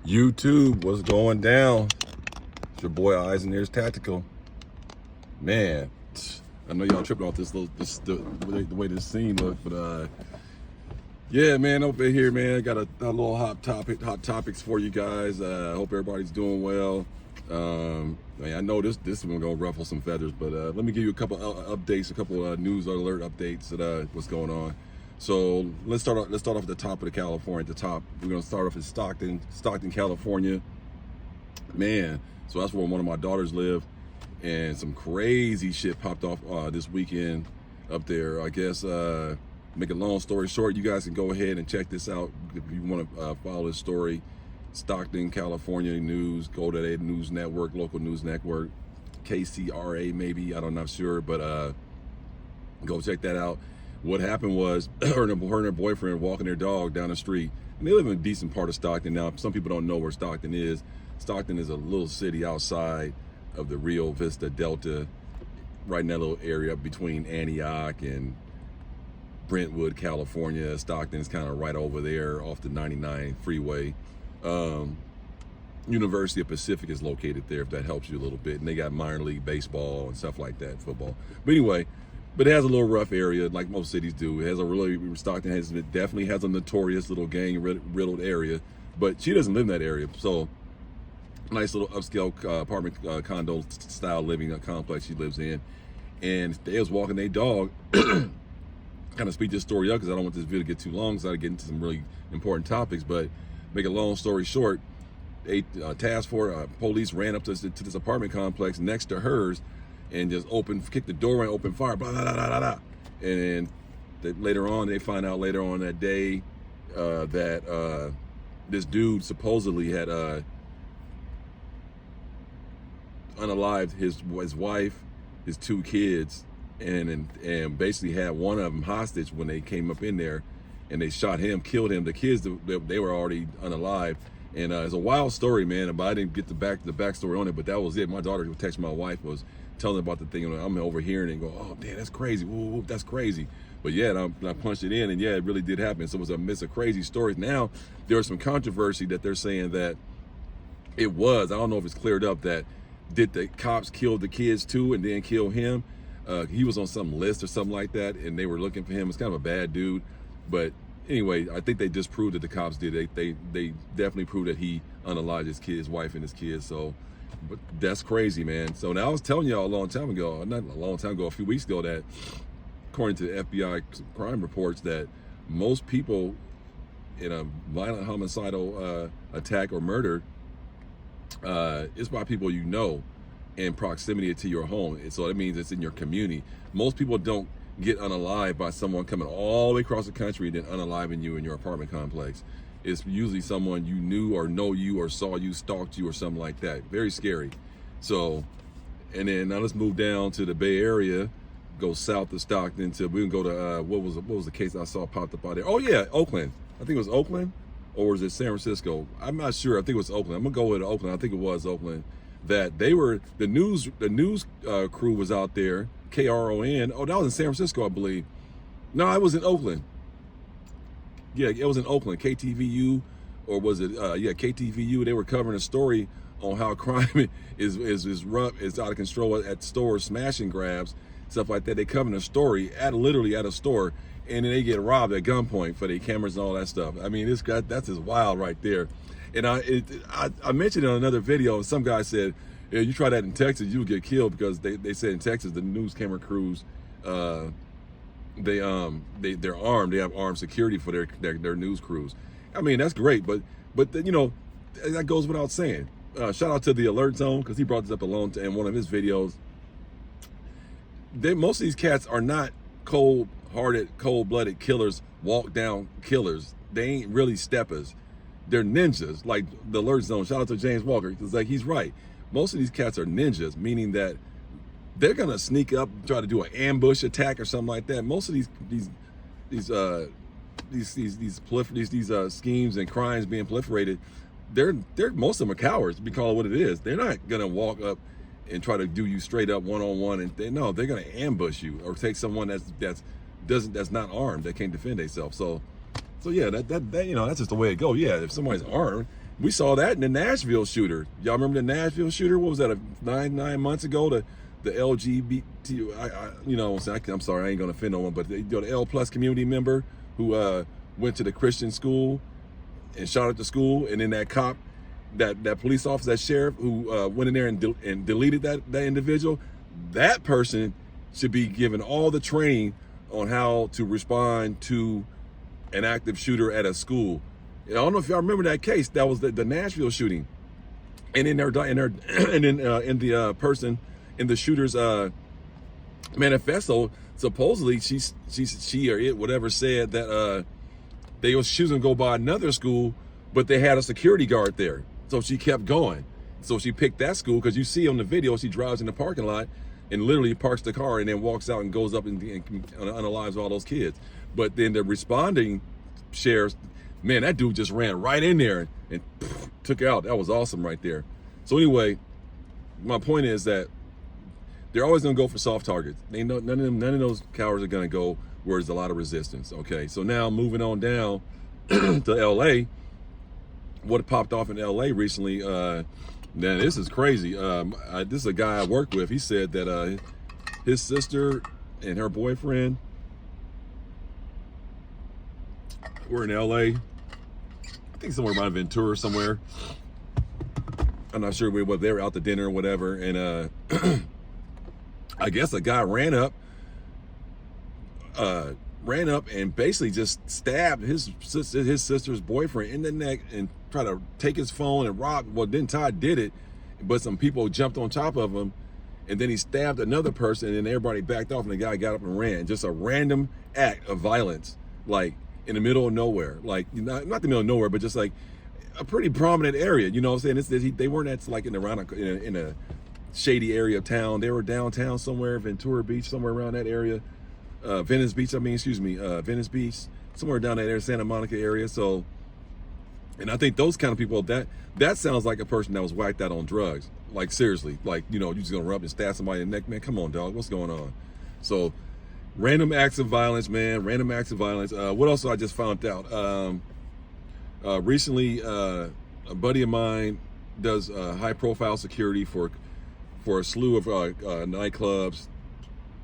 YouTube, what's going down? It's your boy Eisenairs Tactical. Man, I know y'all tripping off the way this scene look, but yeah, man, over here, man, I got a little hot topics for you guys. I hope everybody's doing well. I know this is gonna ruffle some feathers, but let me give you a couple updates, a couple news alert updates that what's going on. So let's start off at the top of the California. At the top, we're gonna start off in Stockton, California. Man, so that's where one of my daughters live, and some crazy shit popped off this weekend up there. I guess make a long story short, you guys can go ahead and check this out if you want to follow this story. Stockton, California news. Go to that news network, local news network, KCRA maybe. I'm not sure, but go check that out. What happened was her and her boyfriend walking their dog down the street, and they live in a decent part of Stockton. Now, some people don't know where Stockton is. Stockton is a little city outside of the Rio Vista Delta, right in that little area between Antioch and Brentwood, California. Stockton is kind of right over there off the 99 freeway. University of Pacific is located there, if that helps you a little bit, and they got minor league baseball and stuff like that, football. But anyway, but it has a little rough area, like most cities do. It has Stockton definitely has a notorious little gang riddled area, but she doesn't live in that area. So nice little upscale apartment condo style living complex she lives in, and they was walking their dog. Kind of speed this story up because I don't want this video to get too long, so I get into some really important topics. But make a long story short, task force police ran up to this apartment complex next to hers, and just kicked the door and opened fire, blah, blah, blah, blah, blah. And they find out later on that day that this dude supposedly had unalived his wife, his two kids, and basically had one of them hostage when they came up in there, and they shot him, killed him. The kids, they were already unalive. And it's a wild story, man, but I didn't get the backstory on it, but that was it. My daughter would text my wife, was telling about the thing, and I'm overhearing and go, oh, damn, that's crazy. Whoa, that's crazy. But yeah, and I punched it in, and yeah, it really did happen. So it was a crazy story. Now, there was some controversy that they're saying that I don't know if it's cleared up, that did the cops kill the kids too and then kill him? He was on some list or something like that, and they were looking for him. It's kind of a bad dude. But anyway, I think they just proved that the cops did. They definitely proved that he unalived his wife and his kids. So, but that's crazy, man. So now I was telling y'all a few weeks ago, that according to FBI crime reports, that most people in a violent homicidal attack or murder is by people you know in proximity to your home. So that means it's in your community. Most people don't get unalived by someone coming all the way across the country and then unaliving you in your apartment complex. It's usually someone you knew or know you or saw you, stalked you or something like that. Very scary. So, and then now let's move down to the Bay Area, go south of Stockton we can go to what was the case I saw popped up out there? Oh yeah, Oakland. I think it was Oakland, or was it San Francisco? I'm not sure. I think it was Oakland. I'm gonna go with Oakland. I think it was Oakland. That they were the news crew was out there. KRON. Oh, that was in San Francisco, I believe. No, it was in Oakland. Yeah, it was in Oakland. KTVU, or was it? Yeah, KTVU. They were covering a story on how crime is rough, is out of control at stores, smashing grabs, stuff like that. They covering a story literally at a store, and then they get robbed at gunpoint for their cameras and all that stuff. I mean, that's just wild right there. And I mentioned in another video, some guy said, yeah, you try that in Texas, you'll get killed, because they said in Texas the news camera crews, they're armed. They have armed security for their news crews. I mean, that's great, but you know, that goes without saying. Shout out to the Alert Zone, because he brought this up alone in one of his videos. Most of these cats are not cold-hearted, cold-blooded killers, walk-down killers. They ain't really steppers. They're ninjas, like the Alert Zone. Shout out to James Walker, because like he's right. Most of these cats are ninjas, meaning that they're gonna sneak up, try to do an ambush attack or something like that. Most of these schemes and crimes being proliferated, they're most of them are cowards. We call it what it is. They're not gonna walk up and try to do you straight up one-on-one, and they're gonna ambush you or take someone that's not armed, that can't defend themselves. So yeah, that you know, that's just the way it goes. Yeah, if somebody's armed, We saw that in the Nashville Shooter. Y'all remember the Nashville Shooter? What was that? Nine months ago? The LGBT, you know, I'm sorry, I ain't gonna offend no one, but the L plus community member who went to the Christian school and shot at the school, and then that cop, that police officer, that sheriff who went in there and deleted that individual. That person should be given all the training on how to respond to an active shooter at a school. I don't know if y'all remember that case. That was the Nashville shooting, and in the person in the shooter's manifesto, supposedly she or it whatever said that she was gonna go by another school, but they had a security guard there, so she kept going. So she picked that school because you see on the video she drives in the parking lot and literally parks the car and then walks out and goes up and unalives all those kids. But then the responding sheriffs, man, that dude just ran right in there and took out. That was awesome right there. So anyway, my point is that they're always gonna go for soft targets. They know none of those cowards are gonna go where there's a lot of resistance. Okay, so now moving on down to LA. What popped off in LA recently? Man, this is crazy. This is a guy I work with. He said that his sister and her boyfriend were in LA. I think somewhere around Ventura somewhere. I'm not sure whether they were out to dinner or whatever. And I guess a guy ran up and basically just stabbed his sister's boyfriend in the neck and tried to take his phone and rob. Well, then Todd did it, but some people jumped on top of him, and then he stabbed another person, and everybody backed off, and the guy got up and ran. Just a random act of violence, like in the middle of nowhere, like not the middle of nowhere, but just like a pretty prominent area. You know what I'm saying? They weren't at like in a shady area of town. They were downtown somewhere, Ventura Beach, somewhere around that area. Venice Beach, Venice Beach, somewhere down that area, Santa Monica area. So, and I think those kind of people, that sounds like a person that was whacked out on drugs. Like seriously, like, you know, you're just gonna rub and stab somebody in the neck, man. Come on, dog, what's going on? So, random acts of violence, man. Random acts of violence. What else I just found out? Recently, a buddy of mine does high-profile security for a slew of nightclubs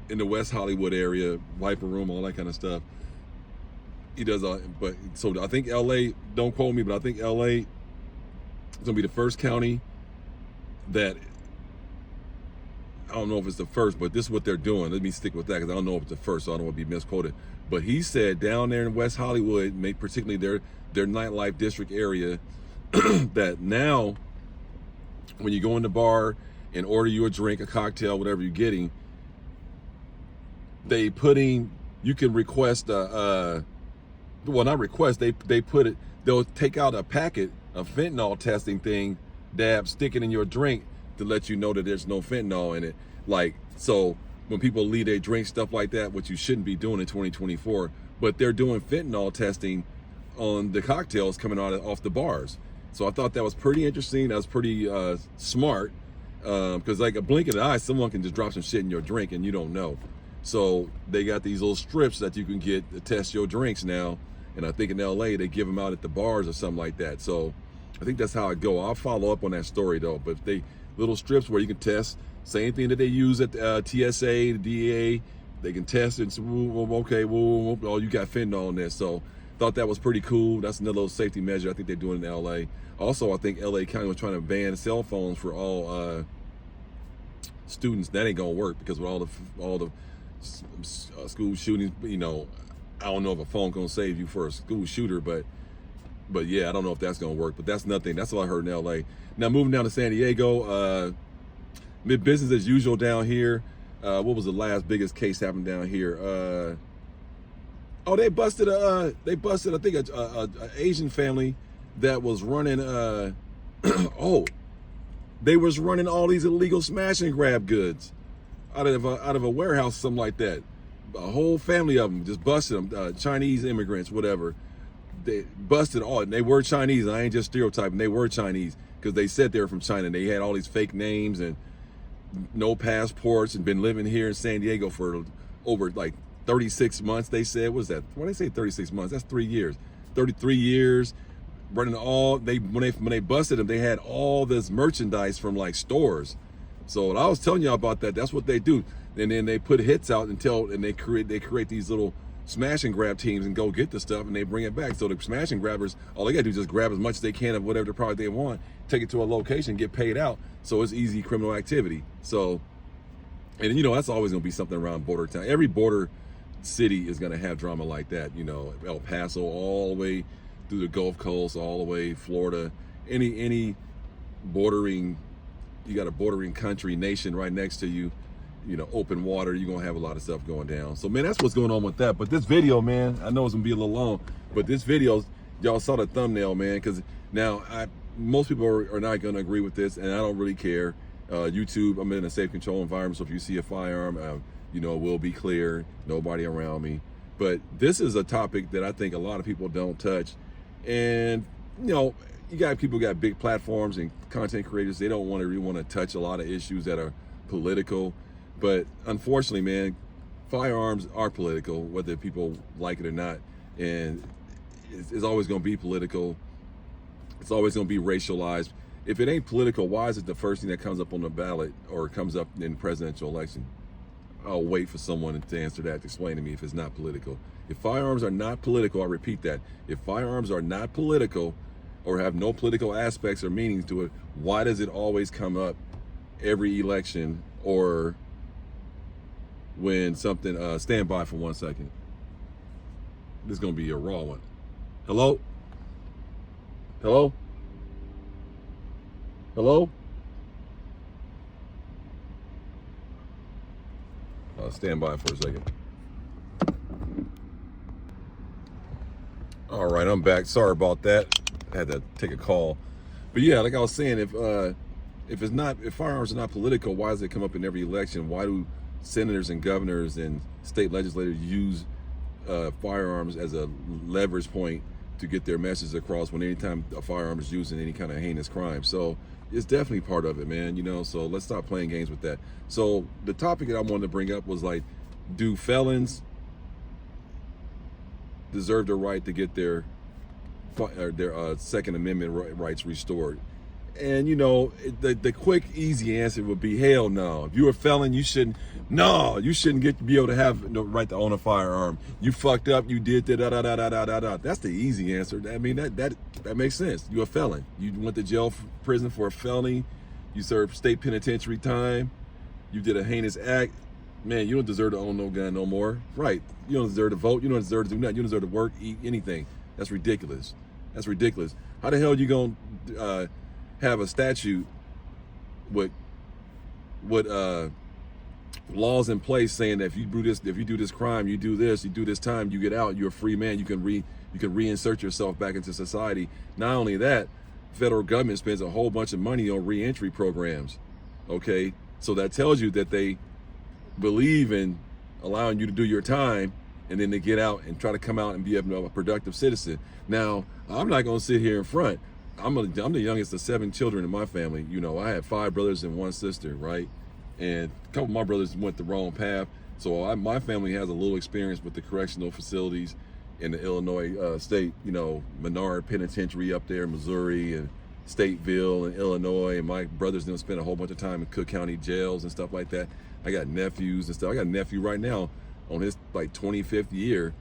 in the West Hollywood area, Viper Room, all that kind of stuff. He does, but so I think LA, don't quote me, but I think LA is gonna be the first county that, I don't know if it's the first, but this is what they're doing. Let me stick with that because I don't know if it's the first, so I don't want to be misquoted. But he said down there in West Hollywood, particularly their nightlife district area, that now when you go in the bar and order you a drink, a cocktail, whatever you're getting, you can request not request, they'll take out a packet of fentanyl testing thing, stick it in your drink to let you know that there's no fentanyl in it. Like, so when people leave their drink, stuff like that, which you shouldn't be doing in 2024, but they're doing fentanyl testing on the cocktails coming off the bars. So I thought that was pretty interesting. That was pretty smart, because like a blink of the eye, someone can just drop some shit in your drink and you don't know. So they got these little strips that you can get to test your drinks now. And I think in LA, they give them out at the bars or something like that. So I think that's how it go. I'll follow up on that story though. But little strips where you can test, same thing that they use at the TSA, the DEA, they can test it. So, okay, oh, you got fentanyl in there. So thought that was pretty cool. That's another little safety measure I think they're doing in LA. Also, I think LA County was trying to ban cell phones for all students. That ain't gonna work because with all the school shootings, you know, I don't know if a phone gonna save you for a school shooter, but yeah, I don't know if that's gonna work. But that's nothing. That's all I heard in LA. Now moving down to San Diego, business as usual down here. What was the last biggest case happened down here? They busted I think a Asian family that was running they was running all these illegal smash and grab goods out of a warehouse, something like that. A whole family of them just busted them, Chinese immigrants, whatever. They busted all, and they were Chinese. I ain't just stereotyping. They were Chinese because they said they were from China. They had all these fake names and no passports and been living here in San Diego for over like 36 months. They said, what is that? When they say 36 months, that's 3 years. 33 years, running all when they busted them, they had all this merchandise from like stores. So I was telling y'all about that. That's what they do. And then they put hits out and they create these little smash and grab teams and go get the stuff and they bring it back. So the smash and grabbers, all they gotta do is just grab as much as they can of whatever the product they want, take it to a location, get paid out. So it's easy criminal activity. So, and you know, that's always gonna be something around border town. Every border city is gonna have drama like that. You know, El Paso all the way through the Gulf Coast, all the way Florida, any bordering, you got a bordering country, nation right next to you, you know, open water, you're gonna have a lot of stuff going down. So man, that's what's going on with that. But this video, man, I know it's gonna be a little long, but this video, y'all saw the thumbnail, man, because now most people are not gonna agree with this, and I don't really care. YouTube, I'm in a safe control environment, so if you see a firearm, you know, it will be clear, nobody around me. But this is a topic that I think a lot of people don't touch. And, you know, you got people got big platforms and content creators, they don't really want to touch a lot of issues that are political. But unfortunately, man, firearms are political, whether people like it or not. And it's always going to be political. It's always going to be racialized. If it ain't political, why is it the first thing that comes up on the ballot or comes up in the presidential election? I'll wait for someone to answer that, to explain to me if it's not political. If firearms are not political, I repeat that. If firearms are not political or have no political aspects or meanings to it, why does it always come up every election or when something, stand by for 1 second. This is gonna be a raw one. Hello? Hello? Hello? Stand by for a second. All right, I'm back. Sorry about that. I had to take a call. But yeah, like I was saying, if firearms are not political, why does it come up in every election? Why do senators and governors and state legislators use firearms as a leverage point to get their message across when anytime a firearm is used in any kind of heinous crime? So it's definitely part of it, man, you know, so let's stop playing games with that. So the topic that I wanted to bring up was like, do felons deserve the right to get their Second Amendment rights restored? And you know, the quick, easy answer would be hell no. If you're a felon, you shouldn't be able to have the right to own a firearm. You fucked up, you did that, That's the easy answer. I mean, that makes sense. You're a felon. You went to jail, prison for a felony. You served state penitentiary time. You did a heinous act. Man, you don't deserve to own no gun no more. Right. You don't deserve to vote. You don't deserve to do nothing. You don't deserve to work, eat, anything. That's ridiculous. That's ridiculous. How the hell you gonna have a statute with laws in place saying that if you do this crime, you do this time, you get out, you're a free man, you can reinsert yourself back into society. Not only that, federal government spends a whole bunch of money on reentry programs. Okay, so that tells you that they believe in allowing you to do your time, and then they get out and try to come out and be a productive citizen. Now, I'm not gonna sit here in front. I'm the youngest of 7 children in my family. You know, I had 5 brothers and 1 sister, right? And a couple of my brothers went the wrong path. So my family has a little experience with the correctional facilities in the Illinois state, you know, Menard Penitentiary up there in Missouri and Stateville and Illinois. And my brothers didn't spend a whole bunch of time in Cook County jails and stuff like that. I got nephews and stuff. I got a nephew right now on his like 25th year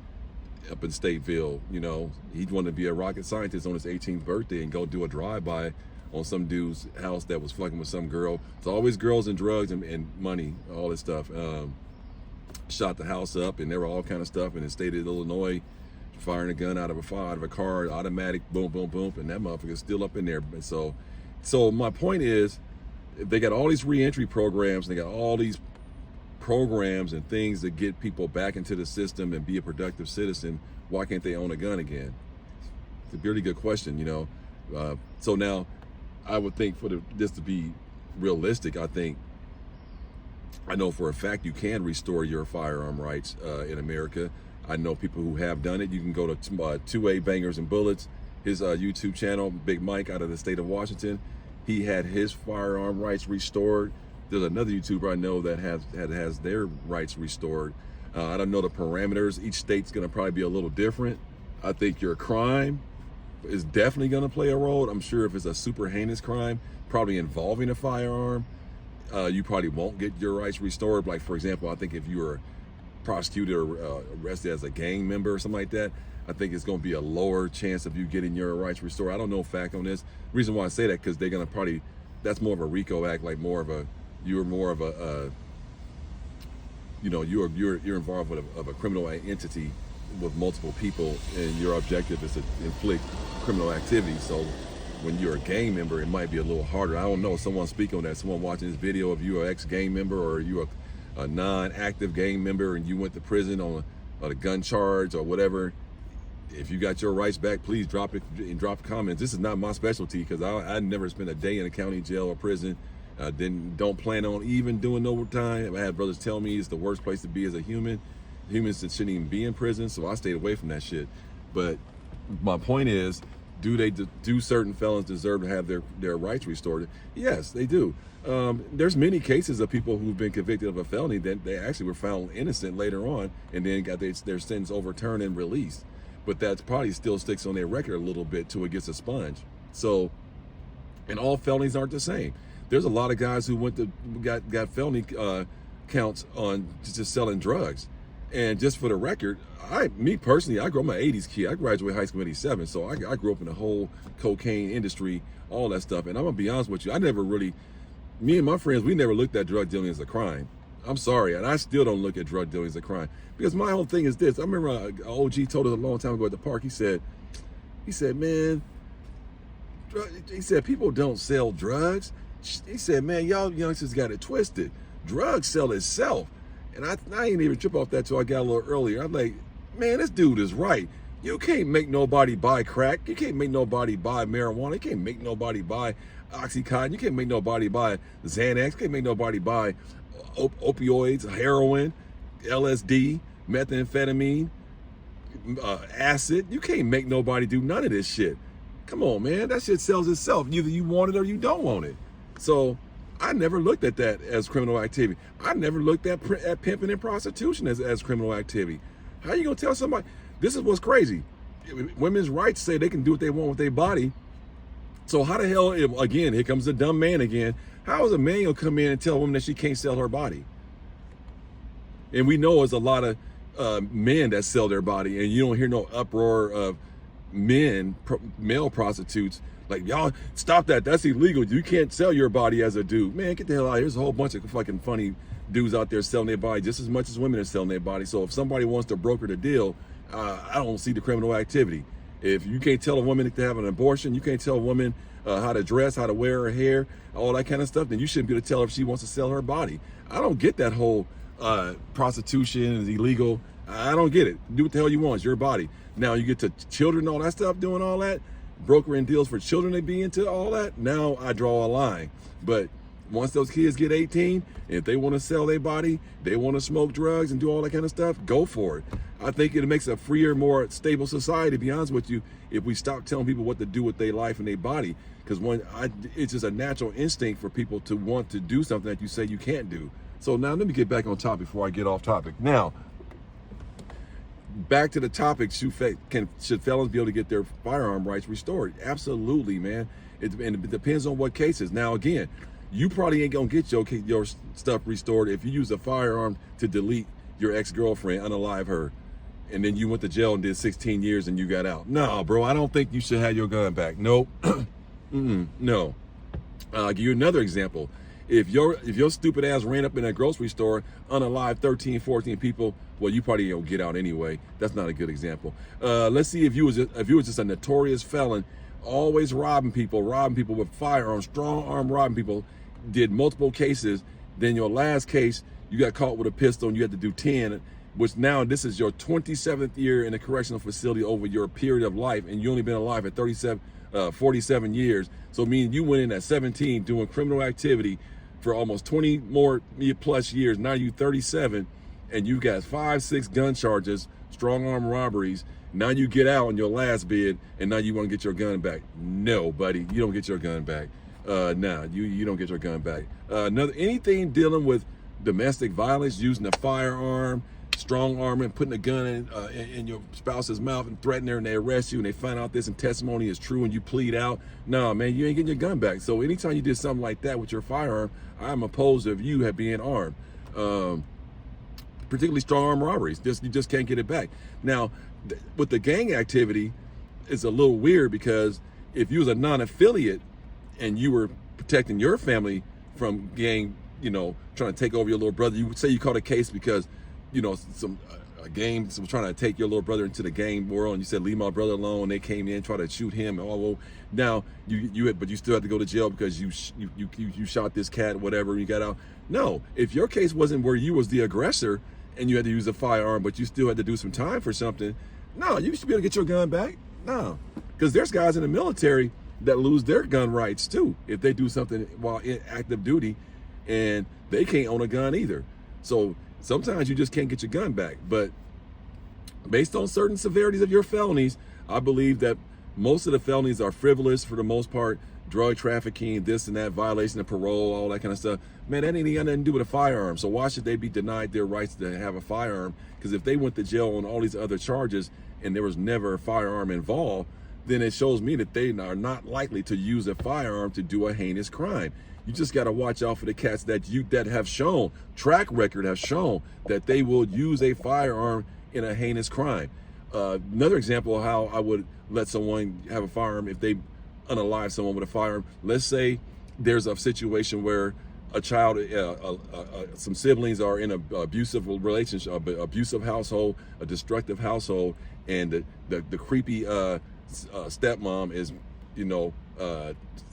up in Stateville. You know, he wanted to be a rocket scientist on his 18th birthday and go do a drive-by on some dude's house that was fucking with some girl. It's always girls and drugs and money, all this stuff. Shot the house up, and there were all kind of stuff in the state of Illinois, firing a gun out of a car, automatic, boom, boom, boom, and that motherfucker's still up in there. So my point is, if they got all these reentry programs, and they got all these programs and things that get people back into the system and be a productive citizen, why can't they own a gun again? It's a really good question, you know. So now, I would think for this to be realistic, I know for a fact you can restore your firearm rights in America. I know people who have done it. You can go to 2A Bangers and Bullets, his YouTube channel, Big Mike out of the state of Washington. He had his firearm rights restored. There's another YouTuber I know that has their rights restored. I don't know the parameters. Each state's gonna probably be a little different. I think your crime is definitely going to play a role. I'm sure if it's a super heinous crime, probably involving a firearm, you probably won't get your rights restored. Like, for example, I think if you were prosecuted or arrested as a gang member or something like that, I think it's going to be a lower chance of you getting your rights restored. I don't know fact on this. The reason why I say that, because they're going to probably, that's more of a RICO act, like more of a, you're more of a, you know, you're involved with a criminal entity with multiple people, and your objective is to inflict criminal activity. So when you're a gang member, it might be a little harder. I don't know. Someone speak on that. Someone watching this video, if you're an ex-gang member or you're a non-active gang member and you went to prison on a gun charge or whatever, if you got your rights back, please drop it and drop comments. This is not my specialty, because I never spent a day in a county jail or prison. Don't plan on even doing overtime. I had brothers tell me it's the worst place to be as a human. Humans that shouldn't even be in prison, so I stayed away from that shit. But my point is, do certain felons deserve to have their rights restored? Yes, they do. There's many cases of people who've been convicted of a felony that they actually were found innocent later on, and then got their sentence overturned and released. But that probably still sticks on their record a little bit till it gets expunged. So, and all felonies aren't the same. There's a lot of guys who got felony counts on just selling drugs. And just for the record, me personally, I grew up, I'm an 80s kid. I graduated high school in 87, so I grew up in the whole cocaine industry, all that stuff. And I'm gonna be honest with you, me and my friends, we never looked at drug dealing as a crime. I'm sorry, and I still don't look at drug dealing as a crime. Because my whole thing is this. I remember an OG told us a long time ago at the park, he said, man, he said, people don't sell drugs. He said, man, y'all youngsters got it twisted. Drugs sell itself. And I ain't even trip off that till I got a little earlier. I'm like, man, this dude is right. You can't make nobody buy crack. You can't make nobody buy marijuana. You can't make nobody buy Oxycontin. You can't make nobody buy Xanax. You can't make nobody buy opioids, heroin, LSD, methamphetamine, acid. You can't make nobody do none of this shit. Come on, man. That shit sells itself. Either you want it or you don't want it. So I never looked at that as criminal activity. I never looked at pimping and prostitution as criminal activity. How you gonna tell somebody? This is what's crazy. Women's rights say they can do what they want with their body. So how the hell, again, here comes the dumb man again. How is a man gonna come in and tell a woman that she can't sell her body? And we know there's a lot of men that sell their body, and you don't hear no uproar of male prostitutes. Like, y'all, stop that. That's illegal. You can't sell your body as a dude. Man, get the hell out of here. There's a whole bunch of fucking funny dudes out there selling their body just as much as women are selling their body. So if somebody wants to broker the deal, I don't see the criminal activity. If you can't tell a woman to have an abortion, you can't tell a woman how to dress, how to wear her hair, all that kind of stuff, then you shouldn't be able to tell her if she wants to sell her body. I don't get that whole prostitution is illegal. I don't get it. Do what the hell you want. It's your body. Now you get to children, all that stuff, doing all that, brokering deals for children to be into all that. Now I draw a line. But once those kids get 18, if they want to sell their body, they want to smoke drugs and do all that kind of stuff, go for it. I think it makes a freer, more stable society, to be honest with you, if we stop telling people what to do with their life and their body. Because it's just a natural instinct for people to want to do something that you say you can't do. So now let me get back on topic before I get off topic. Now, back to the topic, should felons be able to get their firearm rights restored? Absolutely, man. It depends on what cases. Now, again, you probably ain't gonna get your stuff restored if you use a firearm to delete your ex-girlfriend, unalive her, and then you went to jail and did 16 years and you got out. No, bro, I don't think you should have your gun back. Nope. No. I'll give you another example. If your stupid ass ran up in a grocery store, unalive 13, 14 people, well, you probably don't get out anyway. That's not a good example. Let's see if you was just a notorious felon, always robbing people with firearms, strong arm robbing people, did multiple cases. Then your last case, you got caught with a pistol and you had to do 10, which now this is your 27th year in a correctional facility over your period of life, and you only been alive at 47 years. So meaning you went in at 17 doing criminal activity for almost 20 more plus years. Now you 37 and you got 5-6 gun charges, strong arm robberies. Now you get out on your last bid and now you want to get your gun back. No, buddy, you don't get your gun back. You don't get your gun back. Anything dealing with domestic violence, using a firearm, strong arming, putting a gun in your spouse's mouth and threatening her, and they arrest you and they find out this and testimony is true and you plead out. No, man, you ain't getting your gun back. So anytime you did something like that with your firearm, I'm opposed of you being armed. Particularly strong arm robberies. You just can't get it back. Now, with the gang activity, it's a little weird because if you was a non-affiliate and you were protecting your family from gang, trying to take over your little brother, you would say you caught a case because, a gang was trying to take your little brother into the gang world, and you said, leave my brother alone. They came in, tried to shoot him. Now but you still had to go to jail because you shot this cat, whatever, and you got out. No, if your case wasn't where you was the aggressor and you had to use a firearm, but you still had to do some time for something, no, you should be able to get your gun back. No, because there's guys in the military that lose their gun rights too if they do something while in active duty, and they can't own a gun either. So sometimes you just can't get your gun back. But based on certain severities of your felonies, I believe that most of the felonies are frivolous for the most part. Drug trafficking, this and that, violation of parole, all that kind of stuff. Man, that ain't got nothing to do with a firearm. So why should they be denied their rights to have a firearm? Because if they went to jail on all these other charges and there was never a firearm involved, then it shows me that they are not likely to use a firearm to do a heinous crime. You just got to watch out for the cats that have shown, track record have shown that they will use a firearm in a heinous crime. Another example of how I would let someone have a firearm if they unalive someone with a firearm. Let's say there's a situation where a child, some siblings are in an abusive relationship, abusive household, a destructive household, and the creepy stepmom is,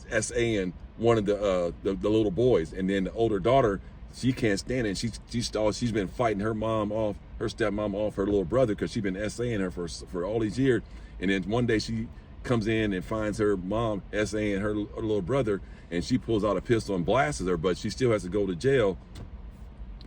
SAing one of the little boys, and then the older daughter, she can't stand it. She's been fighting her stepmom off her little brother because she's been SAing her for all these years, and then one day she comes in and finds her mom SAing her little brother, and she pulls out a pistol and blasts her, but she still has to go to jail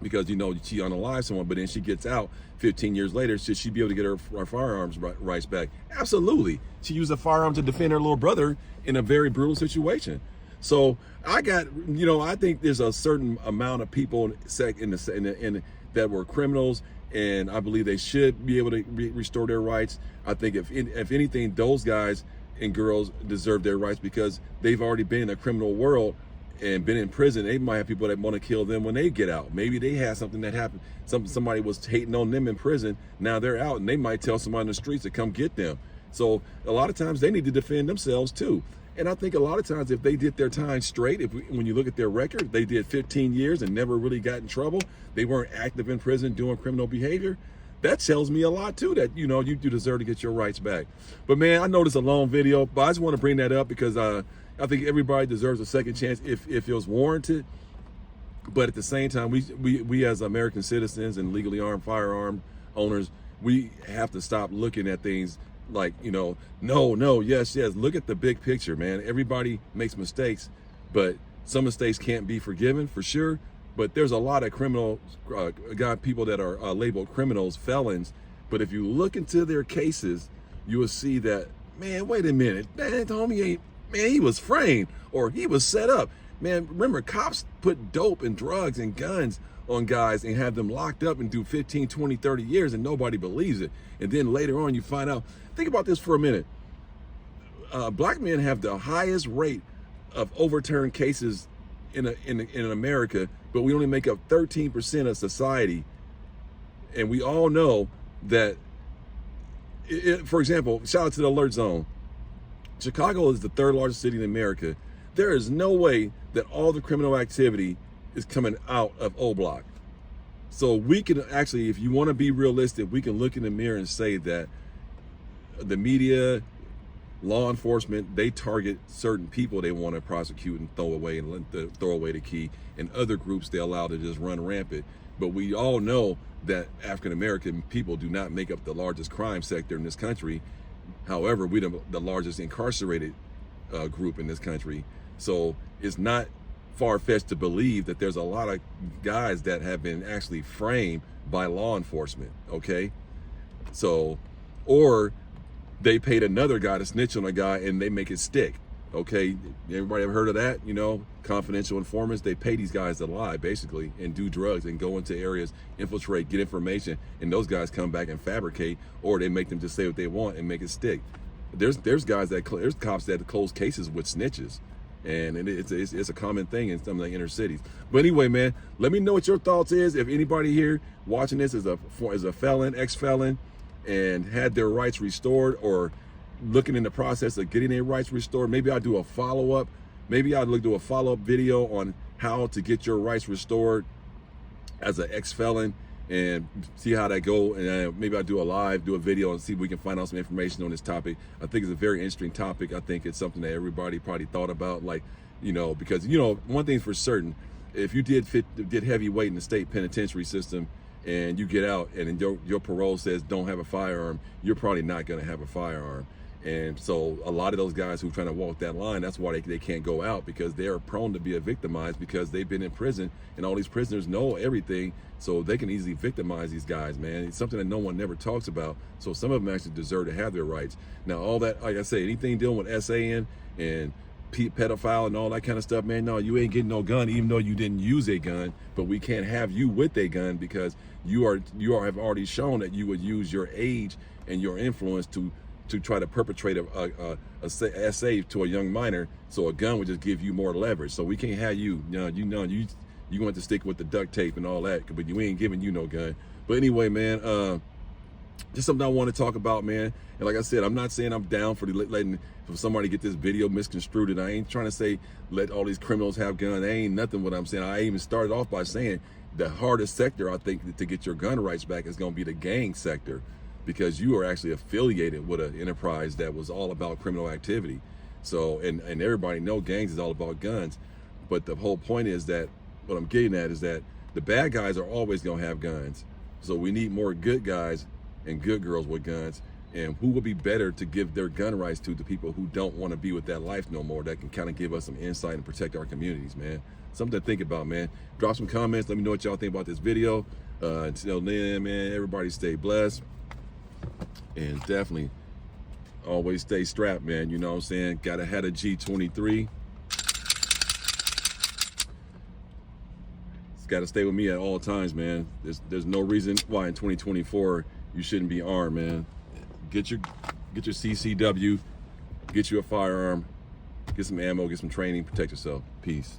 because, she unalived someone. But then she gets out 15 years later. Should she be able to get her firearms rights back? Absolutely. She used a firearm to defend her little brother in a very brutal situation. So I think there's a certain amount of people that were criminals, and I believe they should be able to restore their rights. I think if anything, those guys and girls deserve their rights because they've already been in a criminal world and been in prison. They might have people that want to kill them when they get out. Maybe they had something that happened. Somebody was hating on them in prison. Now they're out, and they might tell somebody in the streets to come get them. So a lot of times they need to defend themselves too. And I think a lot of times if they did their time straight, when you look at their record, they did 15 years and never really got in trouble. They weren't active in prison doing criminal behavior. That tells me a lot too, that, you do deserve to get your rights back. But man, I know this is a long video, but I just want to bring that up because I think everybody deserves a second chance if it was warranted. But at the same time, we as American citizens and legally armed firearm owners, we have to stop looking at things like, no, yes. Look at the big picture, man. Everybody makes mistakes, but some mistakes can't be forgiven for sure. But there's a lot of people that are labeled criminals, felons. But if you look into their cases, you will see that, man, wait a minute, man, homie he was framed or he was set up. Man, remember, cops put dope and drugs and guns on guys and have them locked up and do 15, 20, 30 years and nobody believes it. And then later on you find out, think about this for a minute. Black men have the highest rate of overturned cases in America, but we only make up 13% of society. And we all know that, for example, shout out to the Alert Zone. Chicago is the third largest city in America. There is no way that all the criminal activity is coming out of O Block. So we can actually, if you want to be realistic, we can look in the mirror and say that the media, law enforcement, they target certain people they want to prosecute and throw away the key, and other groups they allow to just run rampant. But we all know that African American people do not make up the largest crime sector in this country. However, we're the largest incarcerated group in this country. So it's not far-fetched to believe that there's a lot of guys that have been actually framed by law enforcement, okay? So, or they paid another guy to snitch on a guy and they make it stick, Okay, everybody ever heard of that? You know, confidential informants, they pay these guys to lie basically and do drugs and go into areas, infiltrate, get information, and those guys come back and fabricate, or they make them just say what they want and make it stick. There's cops that close cases with snitches, and it's a common thing in some of the inner cities. But anyway, man, let me know what your thoughts is. If anybody here watching this is a felon, ex-felon, and had their rights restored, or looking in the process of getting their rights restored, maybe I'll do a follow-up. Maybe I'll do a follow-up video on how to get your rights restored as an ex-felon and see how that go. And maybe I'll do a video and see if we can find out some information on this topic. I think it's a very interesting topic. I think it's something that everybody probably thought about, like, you know, because, you know, one thing's for certain, if you did heavy weight in the state penitentiary system and you get out and your parole says don't have a firearm, you're probably not going to have a firearm. And so a lot of those guys who are trying to walk that line, that's why they can't go out, because they're prone to be victimized, because they've been in prison and all these prisoners know everything. So they can easily victimize these guys, man. It's something that no one never talks about. So some of them actually deserve to have their rights. Now, all that, like I say, anything dealing with SAN and pedophile and all that kind of stuff, man, no, you ain't getting no gun, even though you didn't use a gun. But we can't have you with a gun, because you have already shown that you would use your age and your influence to try to perpetrate a SA to a young minor. So a gun would just give you more leverage. So we can't have you. You want to stick with the duct tape and all that, but you ain't giving you no gun. But anyway, man, just something I want to talk about, man. And like I said, I'm not saying I'm down for letting somebody get this video misconstrued. And I ain't trying to say let all these criminals have guns. That ain't nothing what I'm saying. I even started off by saying the hardest sector, I think, to get your gun rights back is going to be the gang sector, because you are actually affiliated with an enterprise that was all about criminal activity. So, and everybody know gangs is all about guns. But the whole point is that, what I'm getting at is that the bad guys are always gonna have guns. So we need more good guys and good girls with guns. And who would be better to give their gun rights to the people who don't want to be with that life no more, that can kind of give us some insight and protect our communities, man. Something to think about, man. Drop some comments. Let me know what y'all think about this video. Until then, man, everybody stay blessed. And definitely always stay strapped, man. You know what I'm saying? Gotta have a G23. It's gotta stay with me at all times, man. There's no reason why in 2024 you shouldn't be armed, man. Get your CCW, get you a firearm, get some ammo, get some training, protect yourself. Peace.